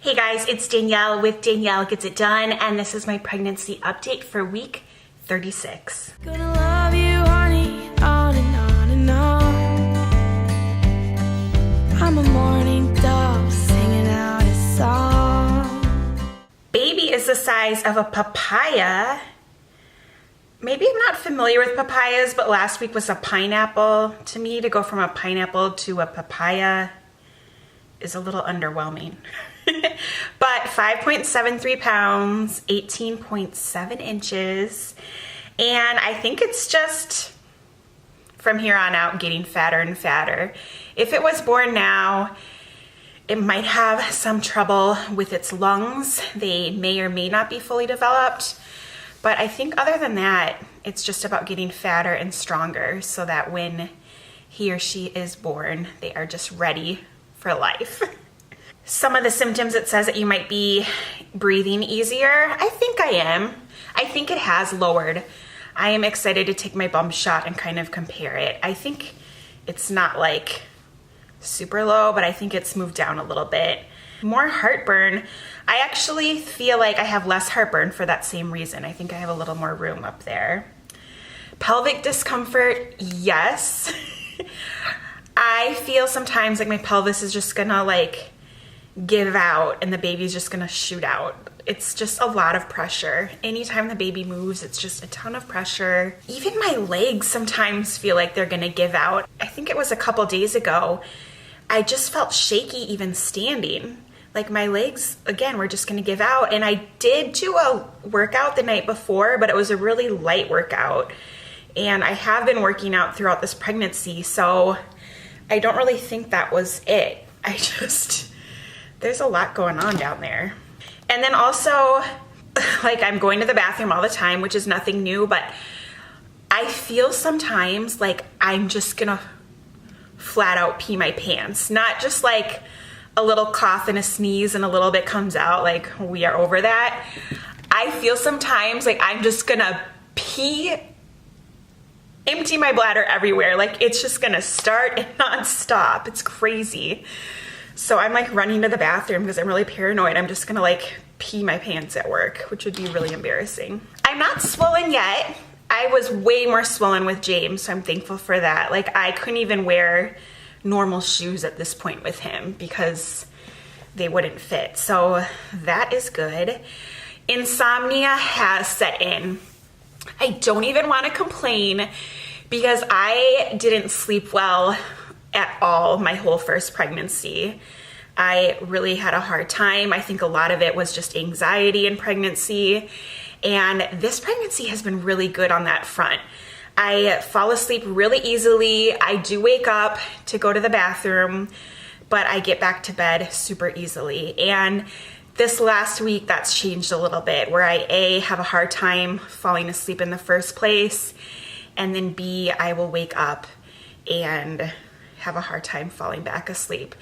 Hey guys, it's Danielle with Danielle Gets It Done, and this is my pregnancy update for week 36. Gonna love you, honey, on and on and on. I'm a morning dove singing out a song. Baby is the size of a papaya. Maybe I'm not familiar with papayas, but last week was a pineapple. To me, to go from a pineapple to a papaya is a little underwhelming. But 5.73 pounds, 18.7 inches, and I think it's just from here on out getting fatter and fatter. If it was born now, it might have some trouble with its lungs. They may or may not be fully developed, but I think other than that, it's just about getting fatter and stronger so that when he or she is born, they are just ready for life. Some of the symptoms, it says that you might be breathing easier. I think I am. I think it has lowered. I am excited to take my bump shot and kind of compare it. I think it's not like super low, but I think it's moved down a little bit. More heartburn. I actually feel like I have less heartburn for that same reason. I think I have a little more room up there. Pelvic discomfort, yes. I feel sometimes like my pelvis is just gonna like give out and the baby's just gonna shoot out. It's just a lot of pressure. Anytime the baby moves, it's just a ton of pressure. Even my legs sometimes feel like they're gonna give out. I think it was a couple days ago, I just felt shaky even standing. Like my legs, again, were just gonna give out. And I did do a workout the night before, but it was a really light workout. And I have been working out throughout this pregnancy, so I don't really think that was it. There's a lot going on down there. And then also, like I'm going to the bathroom all the time, which is nothing new, but I feel sometimes like I'm just gonna flat out pee my pants. Not just like a little cough and a sneeze and a little bit comes out, like we are over that. I feel sometimes like I'm just gonna empty my bladder everywhere. Like it's just gonna start and not stop. It's crazy. So I'm like running to the bathroom because I'm really paranoid. I'm just gonna like pee my pants at work, which would be really embarrassing. I'm not swollen yet. I was way more swollen with James, so I'm thankful for that. Like I couldn't even wear normal shoes at this point with him because they wouldn't fit. So that is good. Insomnia has set in. I don't even want to complain because I didn't sleep well at all my whole first pregnancy. I really had a hard time. I think a lot of it was just anxiety in pregnancy, and this pregnancy has been really good on that front. I fall asleep really easily. I do wake up to go to the bathroom, but I get back to bed super easily. And this last week, that's changed a little bit, where I have a hard time falling asleep in the first place, and then B, I will wake up and have a hard time falling back asleep.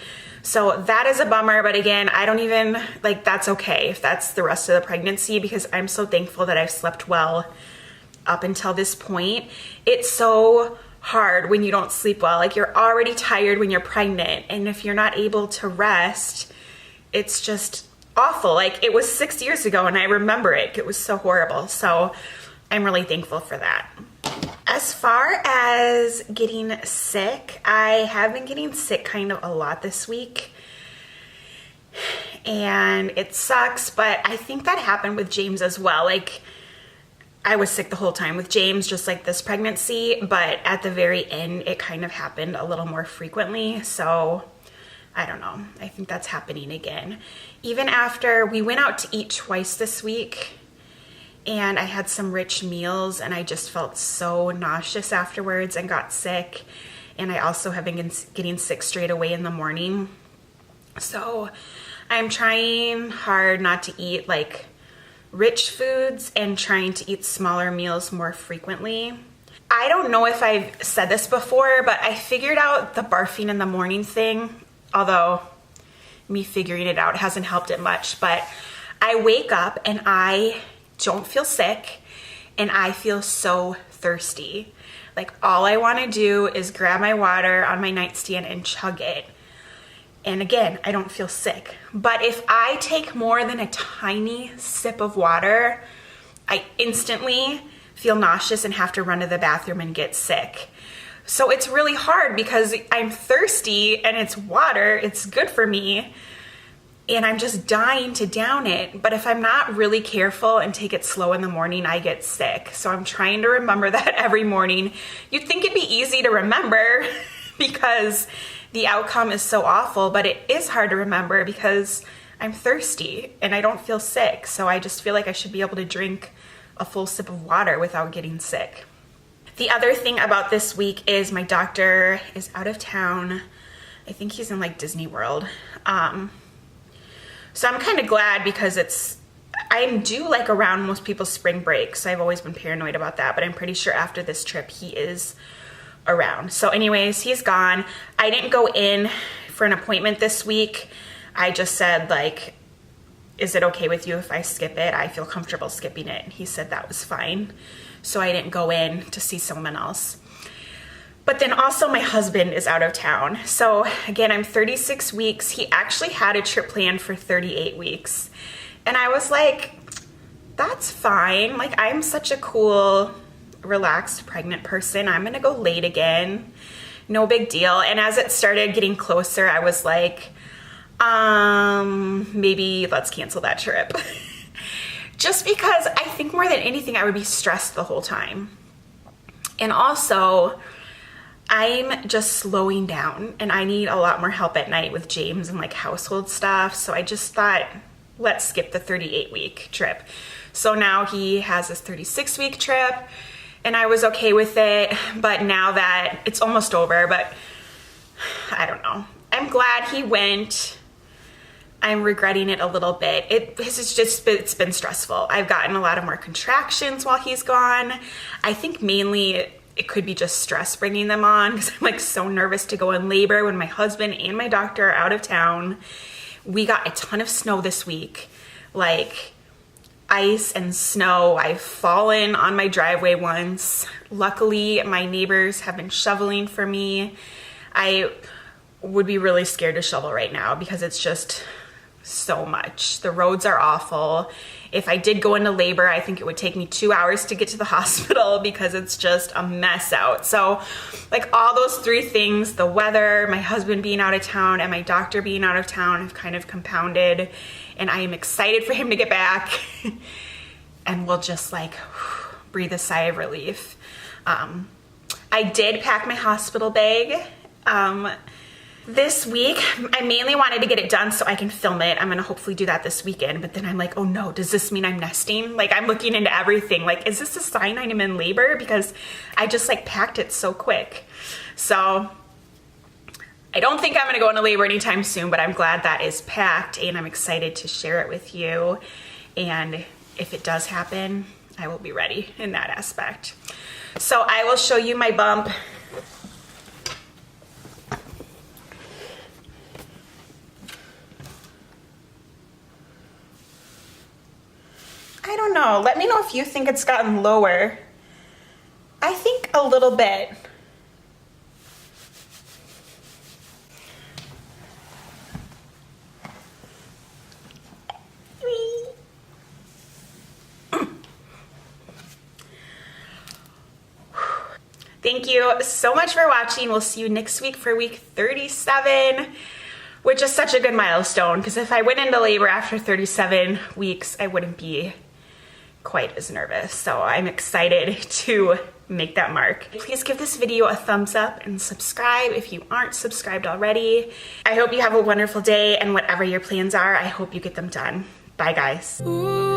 So that is a bummer, but again, I don't even, like, that's okay if that's the rest of the pregnancy, because I'm so thankful that I've slept well up until this point. It's so hard when you don't sleep well. Like, you're already tired when you're pregnant, and if you're not able to rest, it's just awful. Like, it was 6 years ago and I remember it. It was so horrible. So I'm really thankful for that. As far as getting sick, I have been getting sick kind of a lot this week, and it sucks, but I think that happened with James as well. Like, I was sick the whole time with James, just like this pregnancy, but at the very end, it kind of happened a little more frequently. So I don't know. I think that's happening again. Even after we went out to eat twice this week, and I had some rich meals, and I just felt so nauseous afterwards and got sick. And I also have been getting sick straight away in the morning. So I'm trying hard not to eat like rich foods and trying to eat smaller meals more frequently. I don't know if I've said this before, but I figured out the barfing in the morning thing, although me figuring it out hasn't helped it much. But I wake up and I don't feel sick, and I feel so thirsty. Like, all I want to do is grab my water on my nightstand and chug it. And again, I don't feel sick. But if I take more than a tiny sip of water, I instantly feel nauseous and have to run to the bathroom and get sick. So it's really hard because I'm thirsty and it's water, it's good for me, and I'm just dying to down it. But if I'm not really careful and take it slow in the morning, I get sick. So I'm trying to remember that every morning. You'd think it'd be easy to remember because the outcome is so awful, but it is hard to remember because I'm thirsty and I don't feel sick. So I just feel like I should be able to drink a full sip of water without getting sick. The other thing about this week is my doctor is out of town. I think he's in like Disney World. So I'm kind of glad because I'm due like around most people's spring break. So I've always been paranoid about that, but I'm pretty sure after this trip he is around. So anyways, he's gone. I didn't go in for an appointment this week. I just said like, is it okay with you if I skip it? I feel comfortable skipping it. And he said that was fine. So I didn't go in to see someone else. But then also my husband is out of town. So again, I'm 36 weeks. He actually had a trip planned for 38 weeks. And I was like, that's fine. Like, I'm such a cool, relaxed, pregnant person. I'm gonna go late again. No big deal. And as it started getting closer, I was like, maybe let's cancel that trip. Just because I think more than anything, I would be stressed the whole time. And also, I'm just slowing down and I need a lot more help at night with James and like household stuff. So I just thought, let's skip the 38-week trip. So now he has this 36-week trip and I was okay with it. But now that it's almost over, but I don't know. I'm glad he went. I'm regretting it a little bit. It's been stressful. I've gotten a lot of more contractions while he's gone. I think mainly it could be just stress bringing them on because I'm like so nervous to go in labor when my husband and my doctor are out of town. We got a ton of snow this week, like ice and snow. I've fallen on my driveway once. Luckily, my neighbors have been shoveling for me. I would be really scared to shovel right now because it's just so much. The roads are awful. If I did go into labor, I think it would take me 2 hours to get to the hospital because it's just a mess out. So like all those three things, the weather, my husband being out of town, and my doctor being out of town have kind of compounded, and I am excited for him to get back and we'll just like breathe a sigh of relief. I did pack my hospital bag. This week, I mainly wanted to get it done so I can film it. I'm gonna hopefully do that this weekend, but then I'm like, oh no, does this mean I'm nesting? Like, I'm looking into everything. Like, is this a sign I'm in labor? Because I just like packed it so quick. So I don't think I'm gonna go into labor anytime soon, but I'm glad that is packed and I'm excited to share it with you. And if it does happen, I will be ready in that aspect. So I will show you my bump. I don't know. Let me know if you think it's gotten lower. I think a little bit. Thank you so much for watching. We'll see you next week for week 37, which is such a good milestone because if I went into labor after 37 weeks, I wouldn't be quite as nervous. So I'm excited to make that mark. Please give this video a thumbs up and subscribe if you aren't subscribed already. I hope you have a wonderful day, and whatever your plans are, I hope you get them done. Bye guys. Ooh.